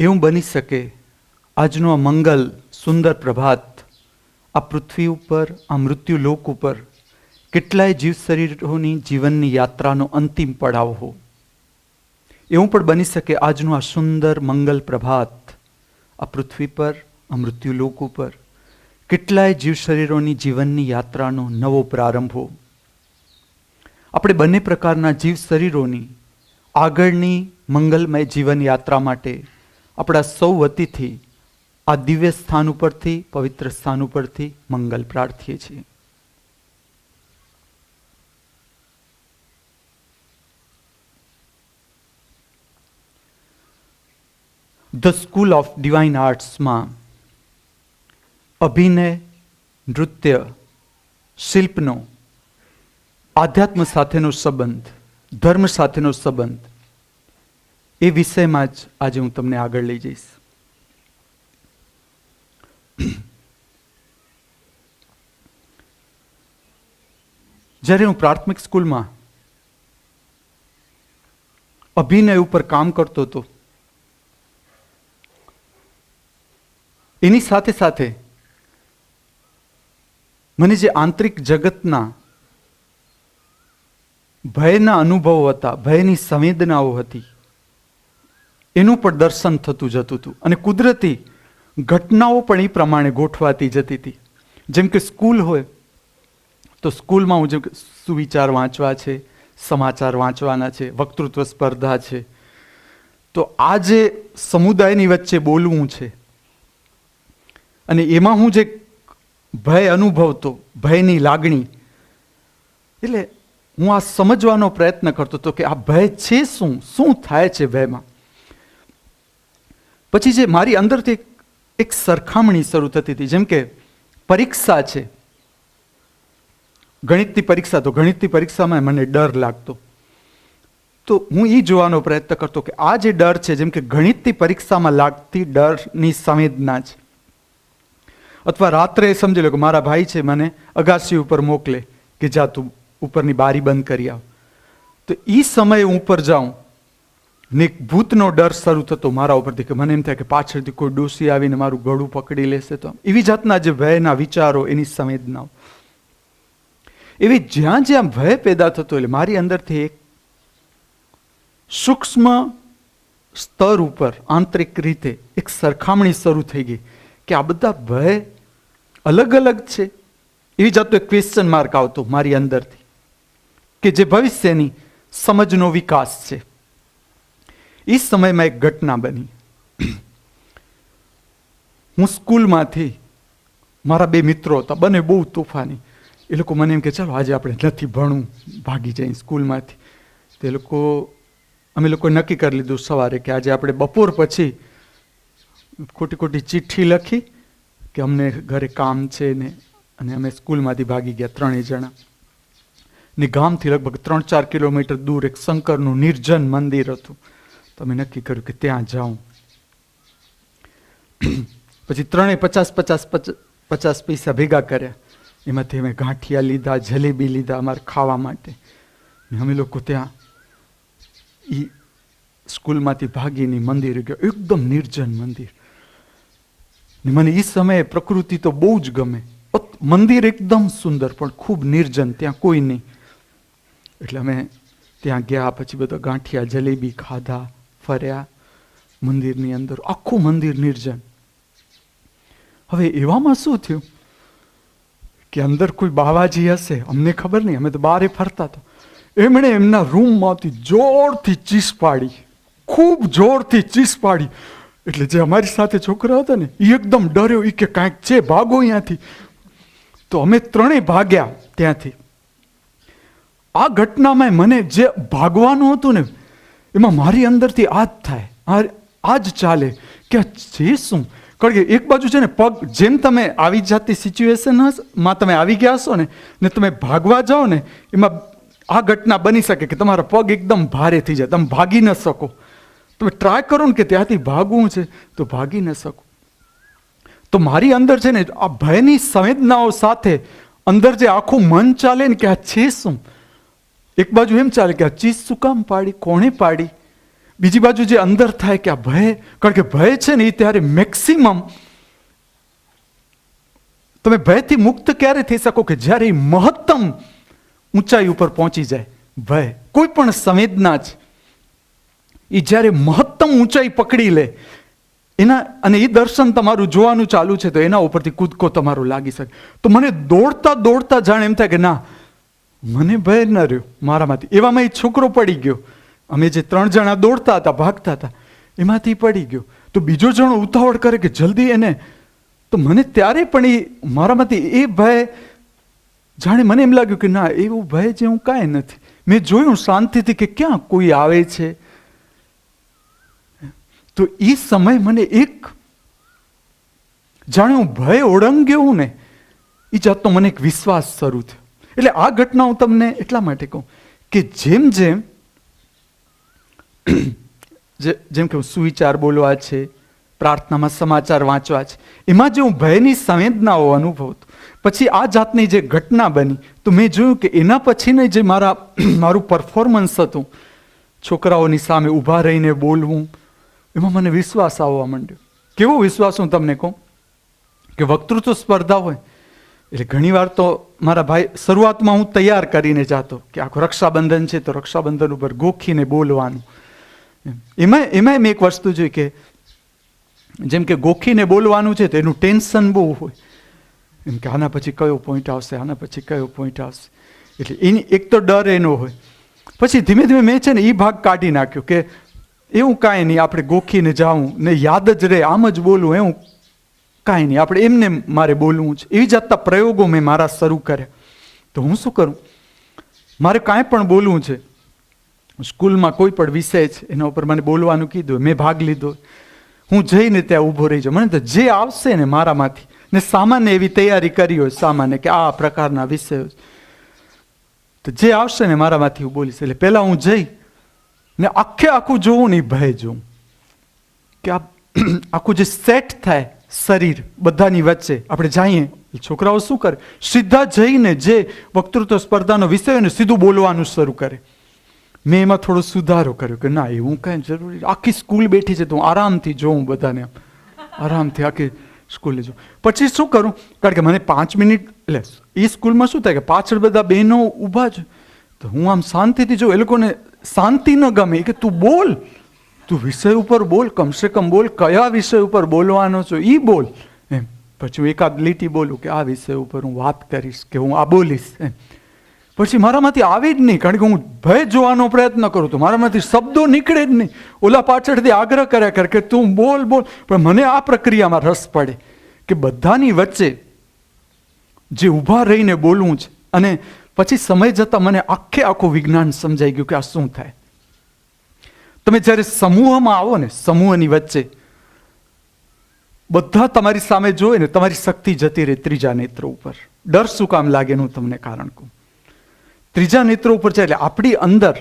એવું બની શકે આજનું આ મંગલ સુંદર પ્રભાત આ પૃથ્વી ઉપર, આ મૃત્યુલોક ઉપર કેટલાય જીવ શરીરોની જીવનની યાત્રાનો અંતિમ પડાવ હો. એવું પણ બની શકે આજનું આ સુંદર મંગલ પ્રભાત આ પૃથ્વી પર, આ મૃત્યુલોક ઉપર કેટલાય જીવ શરીરોની જીવનની યાત્રાનો નવો પ્રારંભ હો. આપણે બંને પ્રકારના જીવ શરીરોની આગળની મંગલમય જીવન યાત્રા માટે આપણા સૌ વતીથી આ દિવ્ય સ્થાન ઉપરથી, પવિત્ર સ્થાન ઉપરથી મંગલ પ્રાર્થીએ છીએ. ધ સ્કૂલ ઓફ ડિવાઇન આર્ટ્સમાં અભિનય, નૃત્ય, શિલ્પનો આધ્યાત્મ સાથેનો સંબંધ, ધર્મ સાથેનો સંબંધ એ વિષયમાં જ આજે હું તમને આગળ લઈ જઈશ. જ્યારે હું પ્રાથમિક સ્કૂલમાં અભિનય ઉપર કામ કરતો હતો, એની સાથે સાથે મને જે આંતરિક જગતના ભયના અનુભવો હતા, ભયની સંવેદનાઓ હતી, એનું પણ દર્શન થતું જતું હતું અને કુદરતી ઘટનાઓ પણ એ પ્રમાણે ગોઠવાતી જતી હતી. જેમ કે સ્કૂલ હોય તો સ્કૂલમાં હું જેમ કે સુવિચાર વાંચવા છે, સમાચાર વાંચવાના છે, વક્તૃત્વ સ્પર્ધા છે, તો આ જે સમુદાયની વચ્ચે બોલવું છે અને એમાં હું જે ભય અનુભવતો, ભયની લાગણી, એટલે હું આ સમજવાનો પ્રયત્ન કરતો હતો કે આ ભય છે શું થાય છે ભયમાં. પછી જે મારી અંદરથી એક સરખામણી શરૂ થતી હતી. જેમ કે પરીક્ષા છે, ગણિતની પરીક્ષા, તો ગણિતની પરીક્ષામાં મને ડર લાગતો, તો હું એ જોવાનો પ્રયત્ન કરતો કે આ જે ડર છે, જેમ કે ગણિતની પરીક્ષામાં લાગતી ડરની સંવેદના છે. અથવા રાત્રે સમજી લો કે મારા ભાઈ છે મને અગાસી ઉપર મોકલે કે જા તું ઉપરની બારી બંધ કરી આવ, તો એ સમયે હું ઉપર જાઉં ને એક ભૂતનો ડર શરૂ થતો મારા ઉપરથી કે મને એમ થાય કે પાછળથી કોઈ ડોસી આવીને મારું ગળું પકડી લેશે. તો એવી જાતના જે ભયના વિચારો, એની સંવેદનાઓ, એવી જ્યાં જ્યાં ભય પેદા થતો એટલે મારી અંદરથી એક સૂક્ષ્મ સ્તર ઉપર આંતરિક રીતે એક સરખામણી શરૂ થઈ ગઈ કે આ બધા ભય અલગ અલગ છે. એવી જાતનો એક ક્વેશ્ચન માર્ક આવતો મારી અંદરથી કે જે ભવિષ્યની સમજનો વિકાસ છે. એ સમયમાં એક ઘટના બની. હું સ્કૂલમાંથી, મારા બે મિત્રો હતા, બંને બહુ તોફાની. એ લોકો મને એમ કે ચાલો આજે આપણે નથી ભણવું, ભાગી જાય સ્કૂલમાંથી. તે અમે લોકો નક્કી કરી લીધું સવારે કે આજે આપણે બપોર પછી ખોટી ખોટી ચિઠ્ઠી લખી કે અમને ઘરે કામ છે ને, અને અમે સ્કૂલમાંથી ભાગી ગયા 3 જણા. ને ગામથી લગભગ 3-4 કિલોમીટર દૂર એક શંકરનું નિર્જન મંદિર હતું. તો અમે નક્કી કર્યું કે ત્યાં જાઉં. પછી 3 50 પૈસા ભેગા કર્યા. એમાંથી અમે ગાંઠિયા લીધા, જલેબી લીધા અમારે ખાવા માટે. ને અમે લોકો ત્યાં એ સ્કૂલમાંથી ભાગીને મંદિરે ગયા. એકદમ નિર્જન મંદિર. ને મને એ સમયે પ્રકૃતિ તો બહુ જ ગમે. મંદિર એકદમ સુંદર પણ ખૂબ નિર્જન, ત્યાં કોઈ નહીં. એટલે અમે ત્યાં ગયા, પછી બધા ગાંઠિયા જલેબી ખાધા, ફર્યા મંદિરની અંદર. આખું મંદિર નિર્જન. હવે એવામાં શું થયું કે અંદર કોઈ બાવાજી હશે, અમને ખબર નહીં, અમે તો બારે ફરતા હતા. એમણે એમના રૂમમાંથી જોરથી ચીસ પાડી, ખૂબ જોરથી ચીસ પાડી. એટલે જે અમારી સાથે છોકરા હતા ને એ એકદમ ડર્યો, એ કે કાંઈક છે, ભાગો અહીંયાથી. તો અમે 3 ભાગ્યા ત્યાંથી. આ ઘટનામાં મને જે ભાગવાનું હતું ને, એમાં મારી અંદરથી આ જ થાય, આ જ ચાલે કે આ છે શું. કારણ કે એક બાજુ છે ને પગ, જેમ તમે આવી જાતની સિચ્યુએશનમાં તમે આવી ગયા હશો ને તમે ભાગવા જાઓ ને, એમાં આ ઘટના બની શકે કે તમારા પગ એકદમ ભારે થઈ જાય, તમે ભાગી ન શકો. તમે ટ્રાય કરો ને કે ત્યાંથી ભાગવું છે તો ભાગી ન શકો. તો મારી અંદર છે ને આ ભયની સંવેદનાઓ સાથે અંદર જે આખું મન ચાલે ને કે આ છે શું. એક બાજુ એમ ચાલે કે આ ચીજ શું કામ પાડી, કોણે પાડી, બીજી બાજુ જે અંદર થાય કે આ ભય, કારણ કે ભય છે ને એ ત્યારે મેક્સિમમ, તમે ભયથી મુક્ત ક્યારે થઈ શકો કે જ્યારે એ મહત્તમ ઊંચાઈ ઉપર પહોંચી જાય. ભય, કોઈ પણ સંવેદના જ એ જ્યારે મહત્તમ ઊંચાઈ પકડી લે એના, અને એ દર્શન તમારું જોવાનું ચાલુ છે તો એના ઉપરથી કૂદકો તમારો લાગી શકે. તો મને દોડતા દોડતા જાણે એમ થાય કે ના, મને ભય ન રહ્યો મારામાંથી. એવામાં એ છોકરો પડી ગયો. અમે જે 3 જણા દોડતા હતા, ભાગતા હતા, એમાંથી પડી ગયો. તો બીજો જણો ઉતાવળ કરે કે જલ્દી એને, તો મને ત્યારે પણ એ મારામાંથી એ ભય, જાણે મને એમ લાગ્યું કે ના, એવું ભય જે હું કાંઈ નથી. મેં જોયું શાંતિથી કે ક્યાં કોઈ આવે છે. તો એ સમય મને એક જાણે હું ભય ઓળંગ્યો હું ને, એ જાતનો મને એક વિશ્વાસ શરૂ થયો. એટલે આ ઘટના હું તમને એટલા માટે કહું કે જેમ જેમ જેમ કે સુવિચાર બોલવા છે, પ્રાર્થનામાં સમાચાર વાંચવા છે, એમાં જે હું ભયની સંવેદનાઓ અનુભવતો, પછી આ જાતની જે ઘટના બની, તો મેં જોયું કે એના પછીને જે મારું પરફોર્મન્સ હતું, છોકરાઓની સામે ઊભા રહીને બોલવું, એમાં મને વિશ્વાસ આવવા માંડ્યો. કેવો વિશ્વાસ હું તમને કહું કે વક્તૃત્વ સ્પર્ધા હોય એટલે ઘણીવાર તો મારા ભાઈ, શરૂઆતમાં હું તૈયાર કરીને જાતો કે આખું રક્ષાબંધન છે તો રક્ષાબંધન ઉપર ગોખીને બોલવાનું. એમાં મેં એક વસ્તુ જોઈ કે જેમ કે ગોખીને બોલવાનું છે તો એનું ટેન્શન બહુ હોય, એમ કે આના પછી કયો પોઈન્ટ આવશે, આના પછી કયો પોઈન્ટ આવશે, એટલે એની એક તો ડર એનો હોય. પછી ધીમે ધીમે મેં છે ને એ ભાગ કાઢી નાખ્યો કે એવું કાંઈ નહીં, આપણે ગોખીને જાવું ને યાદ જ રહે, આમ જ બોલવું, એવું કાંઈ નહીં, આપણે એમને મારે બોલવું છે. એવી જાતના પ્રયોગો મેં મારા શરૂ કર્યા. તો હું શું કરું, મારે કાંઈ પણ બોલવું છે, સ્કૂલમાં કોઈ પણ વિષય છે એના ઉપર મને બોલવાનું કીધું, મેં ભાગ લીધો, હું જઈને ત્યાં ઊભો રહી જાઉં. મને તો જે આવશે ને મારામાંથી, ને સામાન્ય એવી તૈયારી કરી હોય, સામાન્ય કે આ પ્રકારના વિષયો, તો જે આવશે ને મારામાંથી હું બોલીશ. એટલે પહેલાં હું જઈ ને આખું જોવું ને ભય જોઉં કે આ આખું જે સેટ થાય શરીર બધાની વચ્ચે આપણે જઈએ. છોકરાઓ શું કરે, સીધા જઈને જે વક્તૃત્વ સ્પર્ધાનો વિષય હોય ને સીધું બોલવાનું શરૂ કરે. મેં એમાં થોડો સુધારો કર્યો કે ના, એવું કાંઈ જરૂરી, આખી સ્કૂલ બેઠી છે તો હું આરામથી જોઉં, બધાને આરામથી આખી સ્કૂલે જોઉં. પછી શું કરું, કારણ કે મને 5 મિનિટ, એટલે એ સ્કૂલમાં શું થાય કે પાછળ બધા બહેનો ઊભા છે, તો હું આમ શાંતિથી જોઉં. એ લોકોને શાંતિ ન ગમે કે તું બોલ, તું વિષય ઉપર બોલ, કમસે કમ બોલ, કયા વિષય ઉપર બોલવાનો છો એ બોલ એમ. પછી હું એકાદ લીટી બોલું કે આ વિષય ઉપર હું વાત કરીશ, કે હું આ બોલીશ એમ. પછી મારામાંથી આવે જ નહીં, કારણ કે હું ભય જોવાનો પ્રયત્ન કરું તો મારામાંથી શબ્દો નીકળે જ નહીં. ઓલા પાછળથી આગ્રહ કર્યા કરે કે તું બોલ બોલ, પણ મને આ પ્રક્રિયામાં રસ પડે કે બધાની વચ્ચે જે ઊભા રહીને બોલવું છે. અને પછી સમય જતાં મને આખું વિજ્ઞાન સમજાઈ ગયું કે આ શું થાય. તમે જ્યારે સમૂહમાં આવો ને, સમૂહની વચ્ચે બધા તમારી સામે જોવે ને, તમારી શક્તિ જતી રહે ત્રીજા નેત્ર ઉપર. ડર શું કામ લાગે હું તમને કારણ કહું. ત્રીજા નેત્ર ઉપર છે એટલે આપણી અંદર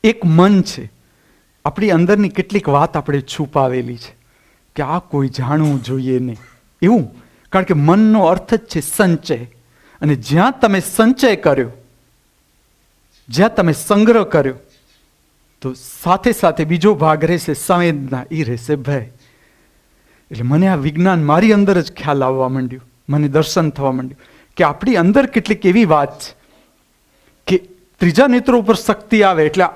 એક મન છે, આપણી અંદરની કેટલીક વાત આપણે છુપાવેલી છે કે આ કોઈ જાણવું જોઈએ નહીં એવું. કારણ કે મનનો અર્થ જ છે સંચય, અને જ્યાં તમે સંચય કર્યો, જ્યાં તમે સંગ્રહ કર્યો, તો સાથે સાથે બીજો ભાગ રહેશે સંવેદના, એ રહેશે ભય. એટલે મને આ વિજ્ઞાન મારી અંદર જ ખ્યાલ આવવા માંડ્યું, મને દર્શન થવા માંડ્યું કે આપણી અંદર કેટલીક એવી વાત છે કે ત્રીજા નેત્રો ઉપર શક્તિ આવે એટલે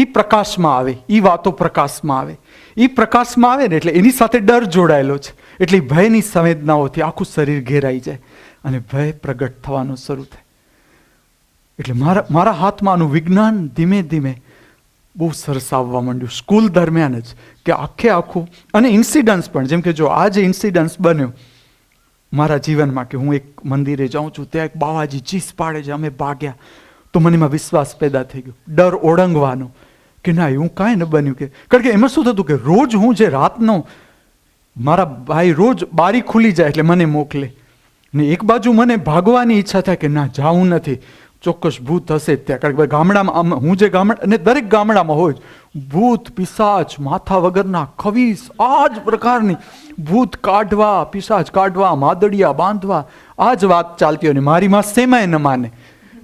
એ પ્રકાશમાં આવે, એ વાતો પ્રકાશમાં આવે, એ પ્રકાશમાં આવે ને એટલે એની સાથે ડર જોડાયેલો છે. એટલે ભયની સંવેદનાઓથી આખું શરીર ઘેરાઈ જાય અને ભય પ્રગટ થવાનો શરૂ થાય. એટલે મારા હાથમાં આનું વિજ્ઞાન ધીમે ધીમે બહુ સરસ આવવા માંડ્યું સ્કૂલ દરમિયાન જ, કે આખું. અને ઇન્સિડન્સ પણ, જેમ કે જો આ જે ઇન્સિડન્સ બન્યો મારા જીવનમાં કે હું એક મંદિરે જાઉં છું, ત્યાં એક બાવાજી ચીસ પાડે છે, અમે ભાગ્યા, તો મને એમાં વિશ્વાસ પેદા થઈ ગયો, ડર ઓળંગવાનો કે ના એવું કાંઈ ન બન્યું. કે કારણ કે એમાં શું થતું કે રોજ હું જે રાતનો, મારા ભાઈ રોજ બારી ખુલી જાય એટલે મને મોકલે, ને એક બાજુ મને ભાગવાની ઈચ્છા થાય કે ના જાવું નથી, ચોક્કસ ભૂત હશે ત્યાં. કારણ કે ગામડામાં, હું જે ગામડા, અને દરેક ગામડામાં હોય ભૂત પિશાચ, માથા વગરના ખવીસ, આ જ પ્રકારની ભૂત કાઢવા, પિશાચ કાઢવા, માદડિયા બાંધવા, આ જ વાત ચાલતી હોય. ને મારી માં સેમાય ન માને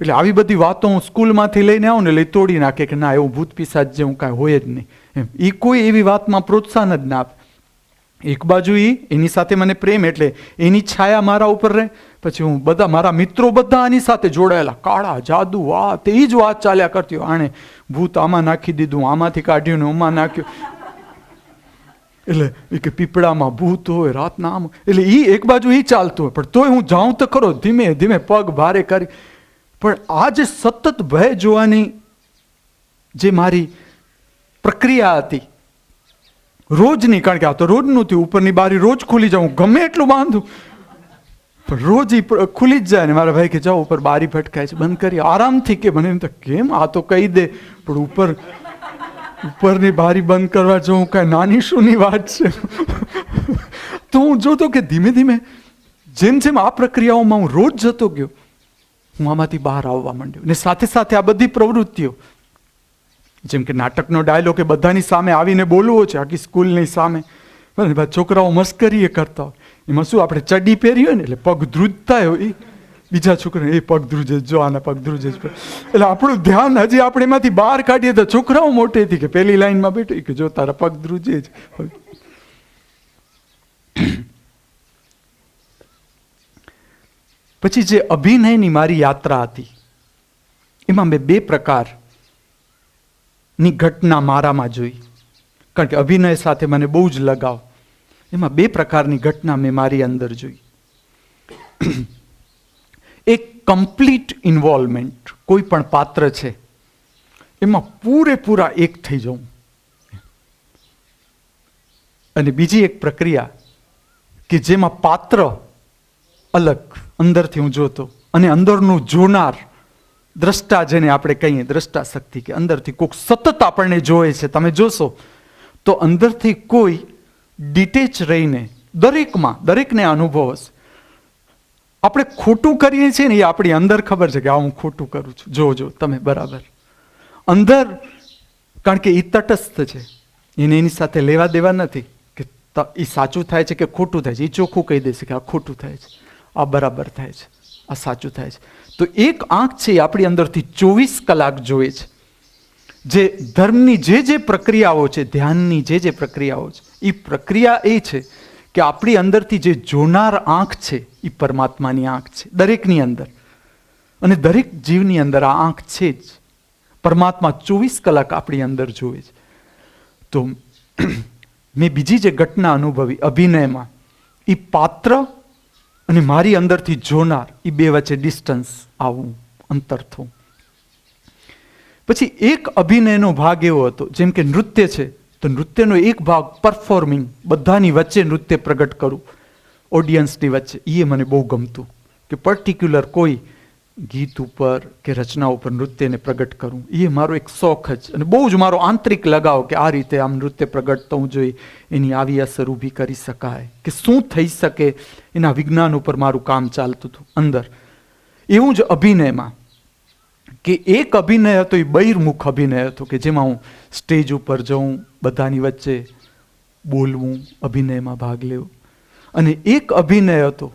એટલે આવી બધી વાતો હું સ્કૂલમાંથી લઈને આવું ને એટલે એ તોડી નાખે કે ના એવું ભૂત પિશાચ જેવું કાંઈ હોય જ નહીં એમ. એ કોઈ એવી વાતમાં પ્રોત્સાહન જ ના આપે. એક બાજુ એની સાથે મને પ્રેમ, એટલે એની છાયા મારા ઉપર રહે. પછી હું બધા મારા મિત્રો બધા આની સાથે જોડાયેલા, કાળા જાદુ આ તે જ વાત ચાલ્યા કરતી હોય. આણે ભૂત આમાં નાખી દીધું, આમાંથી કાઢ્યું ને આમાં નાખ્યું, એટલે એ કે પીપળામાં ભૂત હોય રાતના આમ, એટલે એક બાજુ ચાલતું હોય. પણ તોય હું જાઉં તો ખરો, ધીમે ધીમે પગ ભારે કરી. પણ આ જે સતત ભય જોવાની જે મારી પ્રક્રિયા હતી રોજની, કારણ કે આ તો રોજનું થયું, ઉપરની બારી રોજ ખુલી જાઉં, ગમે એટલું બાંધું પણ રોજ ખુલી જ જાય. ને મારા ભાઈ કે જાઓ ઉપર બારી ફટકાય છે, બંધ કરી આરામથી. કે મને એમ તો કેમ આ તો કહી દે, પણ ઉપરની બારી બંધ કરવા જવું કાંઈ નાની શુંની વાત છે. તો હું જોતો કે ધીમે ધીમે જેમ જેમ આ પ્રક્રિયાઓમાં હું રોજ જતો ગયો, હું આમાંથી બહાર આવવા માંડ્યો. ને સાથે સાથે આ બધી પ્રવૃત્તિઓ, જેમ કે નાટકનો ડાયલોગ એ બધાની સામે આવીને બોલવો છે, આખી સ્કૂલની સામે. છોકરાઓ મસ્કરી કરતા હોય, એમાં શું આપણે ચડ્ડી પહેરી હોય ને એટલે પગ ધ્રુજતા હોય, બીજા છોકરાને એ પગ ધ્રુજે, જો આના પગ ધ્રુજે. એટલે આપણું ધ્યાન હજી આપણે એમાંથી બહાર કાઢીએ તો છોકરાઓ મોટેથી કે પેલી લાઈનમાં બેઠો કે જો તારા પગ ધ્રુજે જ. પછી જે અભિનયની મારી યાત્રા હતી એમાં મેં બે પ્રકારની ઘટના મારામાં જોઈ. કારણ કે અભિનય સાથે મને બહુ જ લગાવ. એમાં બે પ્રકારની ઘટના મેં મારી અંદર જોઈ. એક કમ્પ્લીટ ઇન્વોલ્વમેન્ટ, કોઈ પણ પાત્ર છે એમાં પૂરેપૂરા એક થઈ જવું. અને બીજી એક પ્રક્રિયા કે જેમાં પાત્ર અલગ અંદરથી હું જોતો, અને અંદરનું જોનાર દ્રષ્ટા, જેને આપણે કહીએ દ્રષ્ટા શક્તિ, કે અંદરથી કોઈક સતત આપણને જોવે છે. તમે જોશો તો અંદરથી કોઈ ડિટેચ રહીને દરેકને અનુભવ હશે. આપણે ખોટું કરીએ છીએ ને એ આપણી અંદર ખબર છે કે આ હું ખોટું કરું છું, જોજો તમે બરાબર અંદર. કારણ કે એ તટસ્થ છે, એને એની સાથે લેવા દેવા નથી કે એ સાચું થાય છે કે ખોટું થાય છે. એ ચોખ્ખું કહી દેશે કે આ ખોટું થાય છે, આ બરાબર થાય છે, આ સાચું થાય છે. તો એક આંખ છે એ આપણી અંદરથી 24 કલાક જોવે છે. જે ધર્મની જે પ્રક્રિયાઓ છે, ધ્યાનની જે પ્રક્રિયાઓ છે, એ પ્રક્રિયા એ છે કે આપણી અંદરથી જે જોનાર આંખ છે એ પરમાત્માની આંખ છે દરેકની અંદર. અને દરેક જીવની અંદર આ આંખ છે જ. પરમાત્મા 24 કલાક આપણી અંદર જોવે છે. તો મેં બીજી જે ઘટના અનુભવી અભિનયમાં, એ પાત્ર અને મારી અંદરથી જોનાર, એ બે વચ્ચે ડિસ્ટન્સ આવવું, અંતર થવું. પછી એક અભિનયનો ભાગ એવો હતો, જેમ કે નૃત્ય છે તો નૃત્યનો એક ભાગ પરફોર્મિંગ, બધાની વચ્ચે નૃત્ય પ્રગટ કરું, ઓડિયન્સની વચ્ચે. એ મને બહુ ગમતું કે પર્ટિક્યુલર કોઈ ગીત ઉપર કે રચના ઉપર નૃત્યને પ્રગટ કરું. એ મારો એક શોખ જ, અને બહુ જ મારો આંતરિક લગાવ કે આ રીતે આમ નૃત્ય પ્રગટ થવું જોઈએ, એની આવી અસર ઊભી કરી શકાય કે શું થઈ શકે, એના વિજ્ઞાન ઉપર મારું કામ ચાલતું હતું અંદર. એવું જ અભિનયમાં કે એક અભિનય હતો, એ બહિર્મુખ અભિનય હતો કે જેમાં હું સ્ટેજ ઉપર જઉં, બધાની વચ્ચે બોલવું, અભિનયમાં ભાગ લેવો. અને એક અભિનય હતો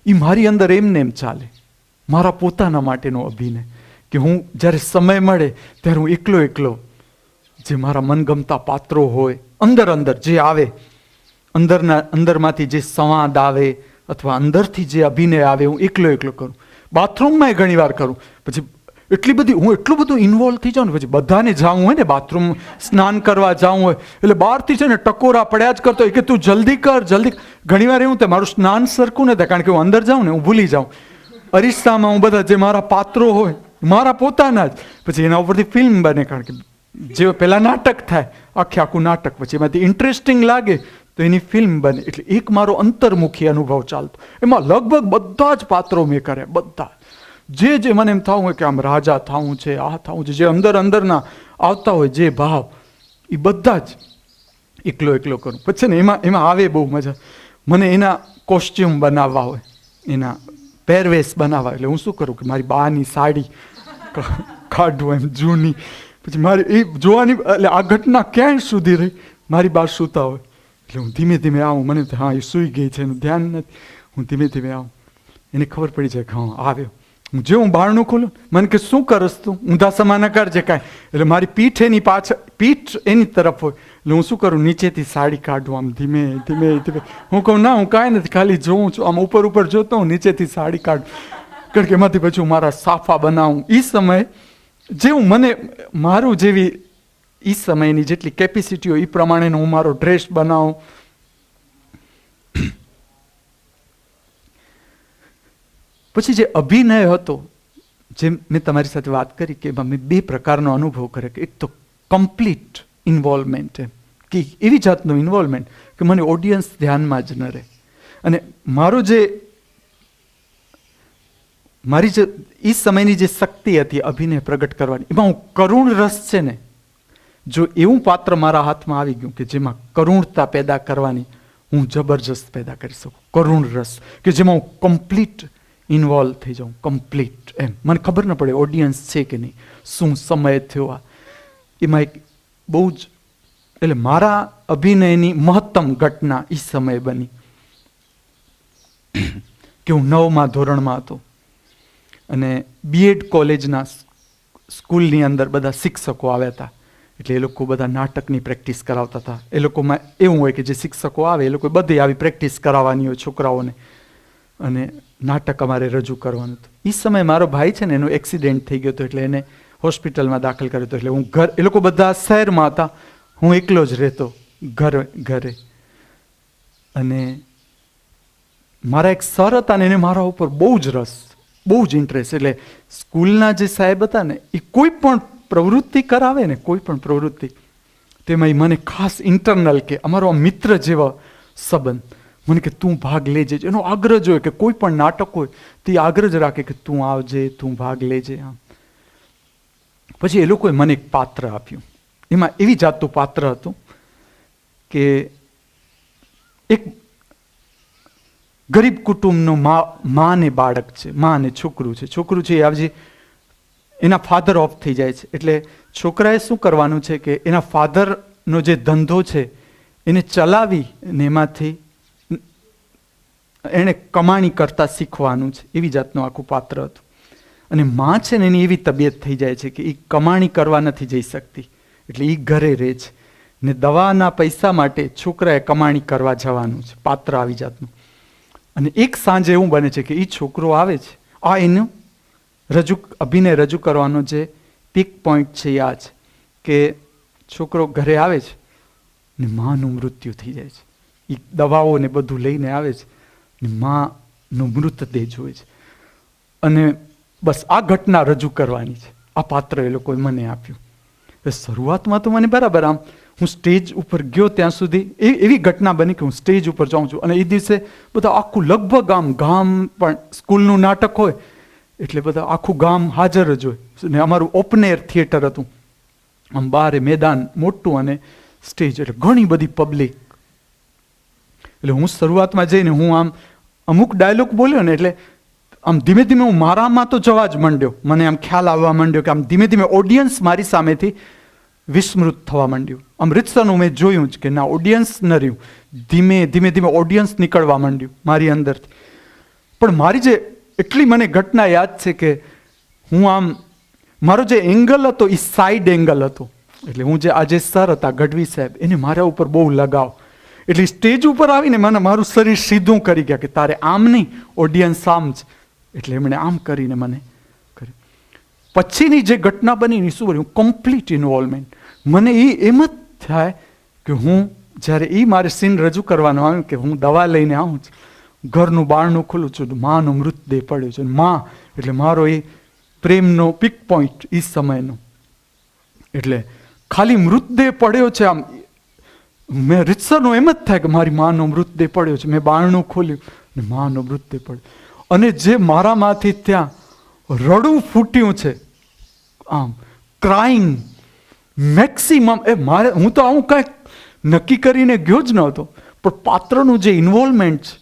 એ મારી અંદર એમને એમ ચાલે, મારા પોતાના માટેનો અભિનય, કે હું જ્યારે સમય મળે ત્યારે હું એકલો જે મારા મનગમતા પાત્રો હોય, અંદર જે આવે, અંદરમાંથી જે સંવાદ આવે અથવા અંદરથી જે અભિનય આવે, હું એકલો કરું. બાથરૂમમાં ઘણી વાર કરું. પછી હું એટલું બધું ઇન્વોલ્વ થઈ જાઉં ને, પછી બધાને જવું હોય ને બાથરૂમ સ્નાન કરવા જવું હોય એટલે બહારથી છે ને ટકોરા પડ્યા જ કરતો હોય કે તું જલ્દી કર. ઘણી વાર એવું થાય મારું સ્નાન સરખું ન થાય, કારણ કે હું અંદર જાઉં ને હું ભૂલી જાઉં. અરીસામાં હું બધા જે મારા પાત્રો હોય મારા પોતાના જ, પછી એના ઉપરથી ફિલ્મ બને. કારણ કે જે પહેલાં નાટક થાય, આખું નાટક, પછી એમાંથી ઇન્ટરેસ્ટિંગ લાગે તો એની ફિલ્મ બને. એટલે એક મારો અંતર્મુખી અનુભવ ચાલતો. એમાં લગભગ બધા જ પાત્રો મેં કર્યા, બધા જે મને એમ થવું હોય કે આમ રાજા થવું છે, આ થવું છે, જે અંદરના આવતા હોય જે ભાવ, એ બધા જ એકલો કરું. પછી ને એમાં આવે બહુ મજા. મને એના કોસ્ચ્યુમ બનાવવા હોય, એના પહેરવેશ બનાવવા, એટલે હું શું કરું કે મારી બાની સાડી કાઢવું એમ જૂની, પછી મારી એ જોવાની, એટલે આ ઘટના ક્યાંય સુધી રહી, મારી બા સૂતા હોય એટલે હું ધીમે આવું. મને હા એ સૂઈ ગઈ છે, એનું ધ્યાન નથી. હું ધીમે આવું, એને ખબર પડી જાય કે હા આવ્યો. હું બારણું ખોલું, મને કે શું કરસ તું, ઊંધા સમાના કરજે કાંઈ. એટલે મારી પીઠ એની પાછળ, પીઠ એની તરફ હોય એટલે હું શું કરું, નીચેથી સાડી કાઢું આમ ધીમે ધીમે ધીમે. હું કહું ના, હું કાંઈ નથી, ખાલી જોઉં છું, આમ ઉપર ઉપર જોતો હું નીચેથી સાડી કાઢું, કારણ કે એમાંથી પછી હું મારા સાફા બનાવું. એ સમયે જેવું મને મારું જેવી એ સમયની જેટલી કેપેસિટી હોય એ પ્રમાણેનો હું મારો ડ્રેસ બનાવું. પછી જે અભિનય હતો, જેમ મેં તમારી સાથે વાત કરી કે એમાં મેં 2 પ્રકારનો અનુભવ કર્યો. કે એક તો કમ્પ્લીટ ઇન્વોલ્વમેન્ટ, એમ કે એવી જાતનું ઇન્વોલ્વમેન્ટ કે મને ઓડિયન્સ ધ્યાનમાં જ ન રહે. અને મારી જે એ સમયની જે શક્તિ હતી અભિનય પ્રગટ કરવાની, એમાં હું કરુણ રસ છે ને, જો એવું પાત્ર મારા હાથમાં આવી ગયું કે જેમાં કરુણતા પેદા કરવાની હું જબરજસ્ત પેદા કરી શકું, કરુણ રસ કે જેમાં હું કમ્પ્લીટ ઇન્વોલ્વ થઈ જાઉં, કમ્પ્લીટ એમ મને ખબર ન પડે ઓડિયન્સ છે કે નહીં, શું સમય થયો. એમાં એક બહુ જ, એટલે મારા અભિનયની મહત્તમ ઘટના એ સમયે બની કે હું 9મા ધોરણમાં હતો અને બીએડ કોલેજના સ્કૂલની અંદર બધા શિક્ષકો આવ્યા હતા. એટલે એ લોકો બધા નાટકની પ્રેક્ટિસ કરાવતા હતા. એ લોકોમાં એવું હોય કે જે શિક્ષકો આવે એ લોકો બધી આવી પ્રેક્ટિસ કરાવવાની હોય છોકરાઓને, અને નાટક અમારે રજૂ કરવાનું હતું. એ સમયે મારો ભાઈ છે ને, એનો એક્સિડન્ટ થઈ ગયો હતો, એટલે એને હોસ્પિટલમાં દાખલ કર્યો હતો. એટલે હું એ લોકો બધા શહેરમાં હતા, હું એકલો જ રહેતો ઘરે. અને મારા એક સર હતા ને, એને મારા ઉપર બહુ જ રસ, બહુ જ ઇન્ટરેસ્ટ. એટલે સ્કૂલના જે સાહેબ હતા ને, એ કોઈ પણ પ્રવૃત્તિ કરાવે ને, કોઈ પણ પ્રવૃત્તિ, તેમાં એ મને ખાસ ઇન્ટરનલ કે અમારો મિત્ર જેવો સંબંધ, મને કે તું ભાગ લેજે. એનો આગ્રહ જોઈએ કે કોઈ પણ નાટક હોય તે આગ્રહ જ રાખે કે તું આવજે, તું ભાગ લેજે. આમ પછી એ લોકોએ મને એક પાત્ર આપ્યું. એમાં એવી જાતનું પાત્ર હતું કે એક ગરીબ કુટુંબનો મા ને બાળક છે, મા ને છોકરું છે. છોકરું છે એ આવજે, એના ફાધર ઓફ થઈ જાય છે. એટલે છોકરાએ શું કરવાનું છે કે એના ફાધરનો જે ધંધો છે એને ચલાવી ને એમાંથી એણે કમાણી કરતા શીખવાનું છે. એવી જાતનું આખું પાત્ર હતું. અને માં છે ને, એની એવી તબિયત થઈ જાય છે કે એ કમાણી કરવા નથી જઈ શકતી, એટલે એ ઘરે રહે છે ને દવાના પૈસા માટે છોકરાએ કમાણી કરવા જવાનું છે. પાત્ર આવી જાતનું. અને એક સાંજે એવું બને છે કે એ છોકરો આવે છે, આ એનું અભિનય રજૂ કરવાનો જે પીક પોઈન્ટ છે એ આ છે કે છોકરો ઘરે આવે છે ને માનું મૃત્યુ થઈ જાય છે. એ દવાઓ ને બધું લઈને આવે છે ને માનો મૃતદેહ જોવે છે. અને બસ આ ઘટના રજૂ કરવાની છે. આ પાત્ર એ લોકોએ મને આપ્યું. શરૂઆતમાં તો મને બરાબર, આમ હું સ્ટેજ ઉપર ગયો ત્યાં સુધી એવી ઘટના બની કે હું સ્ટેજ ઉપર જાઉં છું અને એ દિવસે બધા આખું લગભગ ગામ પણ સ્કૂલનું નાટક હોય એટલે બધા આખું ગામ હાજર જ હોય. ને અમારું ઓપન એર થિયેટર હતું, આમ બહાર મેદાન મોટું અને સ્ટેજ, એટલે ઘણી બધી પબ્લિક. એટલે હું શરૂઆતમાં જઈને હું આમ અમુક ડાયલોગ બોલ્યો ને, એટલે આમ ધીમે ધીમે હું મારામાં તો જવા જ માંડ્યો. મને આમ ખ્યાલ આવવા માંડ્યો કે આમ ધીમે ધીમે ઓડિયન્સ મારી સામેથી વિસ્મૃત થવા માંડ્યું. આમ રીતસરનું મેં જોયું જ કે ના, ઓડિયન્સ ન રહ્યું. ધીમે ધીમે ઓડિયન્સ નીકળવા માંડ્યું મારી અંદરથી. પણ મારી જે એટલી મને ઘટના યાદ છે કે હું આમ, મારો જે એંગલ હતો એ સાઈડ એંગલ હતો. એટલે હું જે આજે સર હતા ગઢવી સાહેબ, એને મારા ઉપર બહુ લગાવ. એટલે સ્ટેજ ઉપર આવીને મને મારું શરીર સીધું કરી ગયા કે તારે આમ નહીં, ઓડિયન્સ આમ જ. એટલે એમણે આમ કરીને મને કર્યું. પછીની જે ઘટના બની શું બન્યું, કમ્પ્લીટ ઇન્વોલ્વમેન્ટ. મને એમ જ થાય કે હું જ્યારે મારે સીન રજૂ કરવાનું આવ્યું કે હું દવા લઈને આવું છું, ઘરનું બારણું ખુલ્લું છું, માનો મૃતદેહ પડ્યો છે. માં એટલે મારો એ પ્રેમનો પીક પોઈન્ટ એ સમયનો. એટલે ખાલી મૃતદેહ પડ્યો છે, આમ મેં રીતસરનું એમ જ થાય કે મારી માનો મૃતદેહ પડ્યો છે. મેં બારણું ખોલ્યું ને માનો મૃતદેહ પડ્યો. અને જે મારામાંથી ત્યાં રડવું ફૂટ્યું છે, આમ ક્રાઇંગ મેક્સિમમ. હું તો આવું કાંઈક નક્કી કરીને ગયો જ નહોતો, પણ પાત્રનું જે ઇન્વોલ્વમેન્ટ છે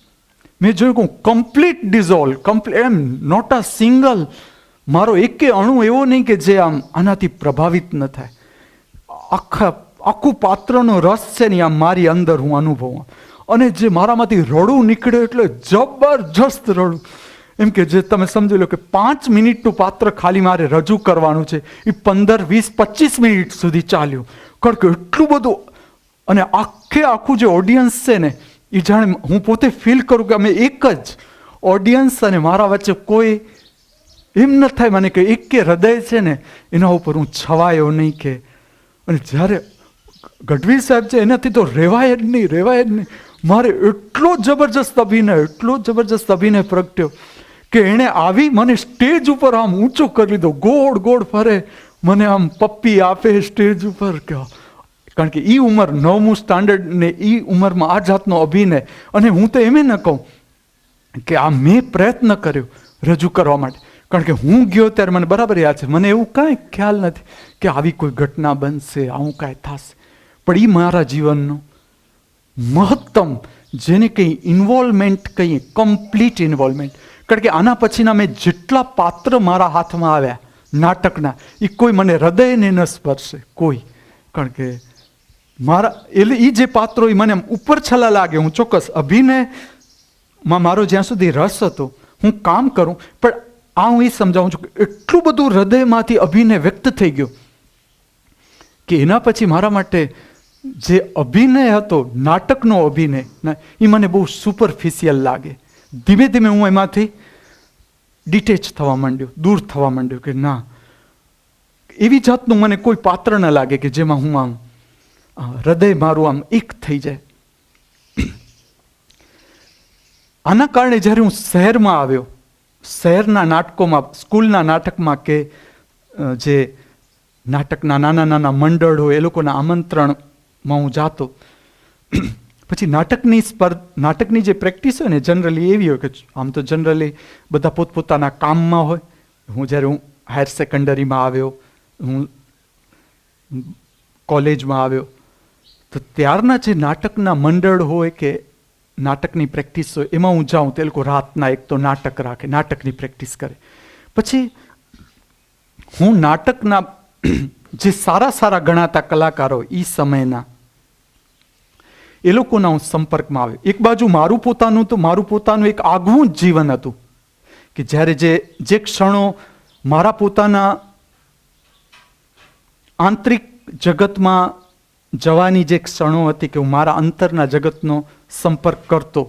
મેં જોયું કે હું complete dissolve, am not a single, મારો એકે અણુ એવો નહીં કે જે આમ આનાથી પ્રભાવિત ન થાય. આખું પાત્રનો રસ છે ને આમ મારી અંદર હું અનુભવું. અને જે મારામાંથી રડું નીકળે એટલે જબરજસ્ત રડું. એમ કે જે તમે સમજી લો કે 5 મિનિટનું પાત્ર ખાલી મારે રજૂ કરવાનું છે, એ 15, 20, 25 મિનિટ સુધી ચાલ્યું. કારણ કે એટલું બધું, અને આખું જે ઓડિયન્સ છે ને, એ જાણે હું પોતે ફીલ કરું કે અમે એક જ ઓડિયન્સ, અને મારા વચ્ચે કોઈ એમ ન થાય મને કે એક કે હૃદય છે ને એના ઉપર હું છવાયો નહીં કે. અને જ્યારે ગઢવી સાહેબ છે એનાથી તો રહેવાય જ નહીં. મારે એટલો જબરજસ્ત અભિનય પ્રગટ્યો કે એણે આવી મને સ્ટેજ ઉપર આમ ઊંચો કરી લીધો, ગોળ ફરે, મને આમ પપ્પી આપે સ્ટેજ ઉપર. કારણ કે એ ઉંમર 9મું સ્ટાન્ડર્ડ ને એ ઉંમરમાં આ જાતનો અભિનય. અને હું તો એમ ન કહું કે આ મેં પ્રયત્ન કર્યો રજૂ કરવા માટે, કારણ કે હું ગયો ત્યારે મને બરાબર યાદ છે, મને એવું કાંઈ ખ્યાલ નથી કે આવી કોઈ ઘટના બનશે, આવું કાંઈ થશે. પણ એ મારા જીવનનો મહત્તમ, જેને કંઈ ઇન્વોલ્વમેન્ટ કહીએ, કમ્પ્લીટ ઇન્વોલ્વમેન્ટ. કારણ કે આના પછીના મેં જેટલા પાત્ર મારા હાથમાં આવ્યા નાટકના, એ કોઈ મને હૃદયને ન સ્પર્શે કોઈ. કારણ કે એ જે પાત્રો એ મને ઉપર છલા લાગે. હું ચોક્કસ અભિનયમાં મારો જ્યાં સુધી રસ હતો, હું કામ કરું, પણ આ હું એ સમજાવું છું કે એટલું બધું હૃદયમાંથી અભિનય વ્યક્ત થઈ ગયો કે એના પછી મારા માટે જે અભિનય હતો, નાટકનો અભિનય, એ મને બહુ સુપરફિશિયલ લાગે. ધીમે ધીમે હું એમાંથી ડિટેચ થવા માંડ્યો, દૂર થવા માંડ્યો કે ના, એવી જાતનું મને કોઈ પાત્ર ન લાગે કે જેમાં હું આમ હૃદય મારું આમ એક થઈ જાય. આના કારણે જ્યારે હું શહેરમાં આવ્યો, શહેરના નાટકોમાં, સ્કૂલના નાટકમાં કે જે નાટકના નાના મંડળ હોય એ લોકોના આમંત્રણમાં હું જાતો. પછી નાટકની જે પ્રેક્ટિસ હોય ને જનરલી એવી હોય કે આમ તો જનરલી બધા પોતપોતાના કામમાં હોય. જ્યારે હું હાયર સેકન્ડરીમાં આવ્યો, હું કોલેજમાં આવ્યો, તો ત્યારના જે નાટકના મંડળ હોય કે નાટકની પ્રેક્ટિસ હોય એમાં હું જાઉં તો એ લોકો રાતના એક તો નાટક રાખે, નાટકની પ્રેક્ટિસ કરે. પછી હું નાટકના જે સારા ગણાતા કલાકારો એ સમયના, એ લોકોના હું સંપર્કમાં આવ્યો. એક બાજુ મારું પોતાનું એક આગવું જ જીવન હતું કે જ્યારે જે ક્ષણો મારા પોતાના આંતરિક જગતમાં જવાની જે ક્ષણો હતી કે હું મારા અંતરના જગતનો સંપર્ક કરતો,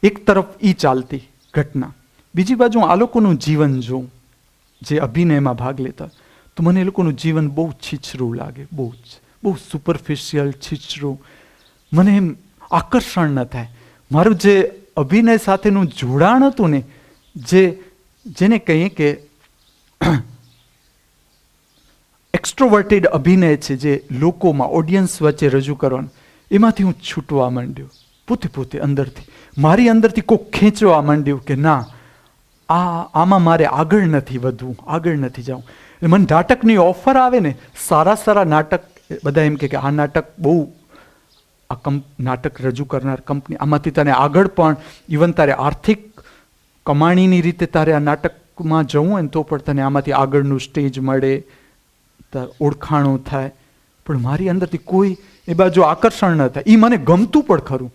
એક તરફ એ ચાલતી ઘટના. બીજી બાજુ આ લોકોનું જીવન જોઉં જે અભિનયમાં ભાગ લેતા, તો મને એ લોકોનું જીવન બહુ છીછરું લાગે, બહુ સુપરફિશિયલ, છીછરું. મને એમ આકર્ષણ ન થાય. મારું જે અભિનય સાથેનું જોડાણ હતું ને, જેને કહીએ કે એક્સ્ટ્રોવર્ટેડ અભિનય છે, જે લોકોમાં ઓડિયન્સ વચ્ચે રજૂ કરવાનું, એમાંથી હું છૂટવા માંડ્યો પોતે અંદરથી. મારી અંદરથી કોક ખેંચવા માંડ્યું કે ના, આમાં મારે આગળ નથી વધવું, આગળ નથી જવું. મને નાટકની ઓફર આવે ને, સારા નાટક, બધા એમ કે આ નાટક બહુ, આ નાટક રજૂ કરનાર કંપની, આમાંથી તને આગળ પણ ઇવન તારે આર્થિક કમાણીની રીતે તારે આ નાટકમાં જવું હોય ને તો પણ તને આમાંથી આગળનું સ્ટેજ મળે, ઓળખાણો થાય. પણ મારી અંદરથી કોઈ એ બાજુ આકર્ષણ ન થાય. એ મને ગમતું પણ ખરું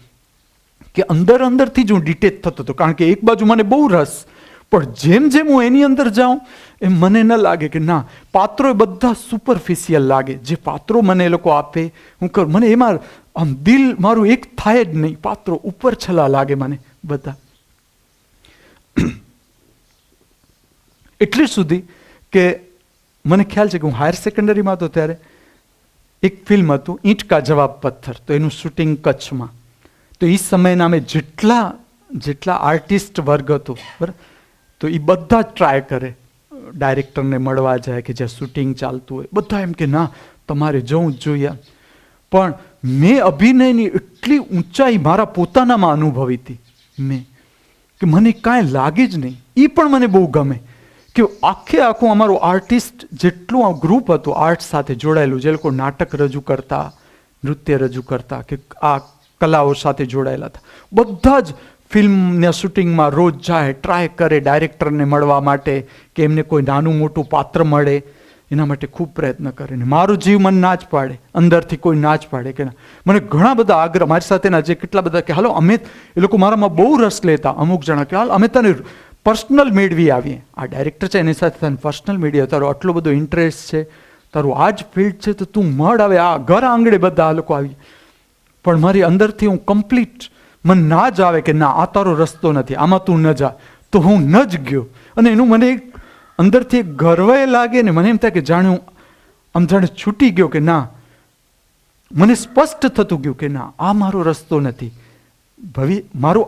કે અંદરથી જ હું ડિટેચ થતો હતો, કારણ કે એક બાજુ મને બહુ રસ, પણ જેમ હું એની અંદર જાઉં એમ મને ન લાગે કે ના, પાત્રો બધા સુપરફિશિયલ લાગે. જે પાત્રો મને એ લોકો આપે, હું કરું, મને એમાં આમ દિલ મારું એક થાય જ નહીં. પાત્રો ઉપર છલા લાગે મને બધા. એટલી સુધી કે મને ખ્યાલ છે કે હું હાયર સેકન્ડરીમાં હતો ત્યારે એક ફિલ્મ હતું ઈંટ કા જવાબ પથ્થર, તો એનું શૂટિંગ કચ્છમાં. તો એ સમયના અમે જેટલા આર્ટિસ્ટ વર્ગ હતો, બરાબર, તો એ બધા જ ટ્રાય કરે, ડાયરેક્ટરને મળવા જાય કે જ્યાં શૂટિંગ ચાલતું હોય, બધા એમ કે ના તમારે જવું જ જોઈએ. પણ મેં અભિનયની એટલી ઊંચાઈ મારા પોતાનામાં અનુભવી હતી કે મને કાંઈ લાગે જ નહીં. એ પણ મને બહુ ગમે કે આખું અમારું આર્ટિસ્ટ જેટલું આ ગ્રુપ હતું આર્ટ સાથે જોડાયેલું, જે લોકો નાટક રજૂ કરતા, નૃત્ય રજૂ કરતા કે આ કલાઓ સાથે જોડાયેલા હતા, બધા જ ફિલ્મના શૂટિંગમાં રોજ જાય, ટ્રાય કરે ડાયરેક્ટરને મળવા માટે કે એમને કોઈ નાનું મોટું પાત્ર મળે, એના માટે ખૂબ પ્રયત્ન કરે. ને મારું જીવ મને ના જ પાડે, અંદરથી કોઈ ના જ પાડે કે ના. મને ઘણા બધા આગ્રહ, મારી સાથેના જે કેટલા બધા કે હાલો અમે, એ લોકો મારામાં બહુ રસ લેતા, અમુક જણા કે હાલ અમે તને પર્સનલ મેળવી આવીએ. આ ડાયરેક્ટર છે એની સાથે તને પર્સનલ મેળવી, તારો આટલો બધો ઇન્ટરેસ્ટ છે, તારું આ જ ફિલ્ડ છે, તો તું મળ આવે. આ ઘર આંગણે બધા આ લોકો આવી, પણ મારી અંદરથી હું કમ્પ્લીટ, મને ના જ આવે કે ના આ તારો રસ્તો નથી, આમાં તું ન જા, તો હું ન જ ગયો. અને એનું મને એક અંદરથી એક ગર્વ લાગે ને, મને એમ થાય કે જાણે હું આમ જાણે છૂટી ગયો, કે ના મને સ્પષ્ટ થતું ગયું કે ના આ મારો રસ્તો નથી. મારું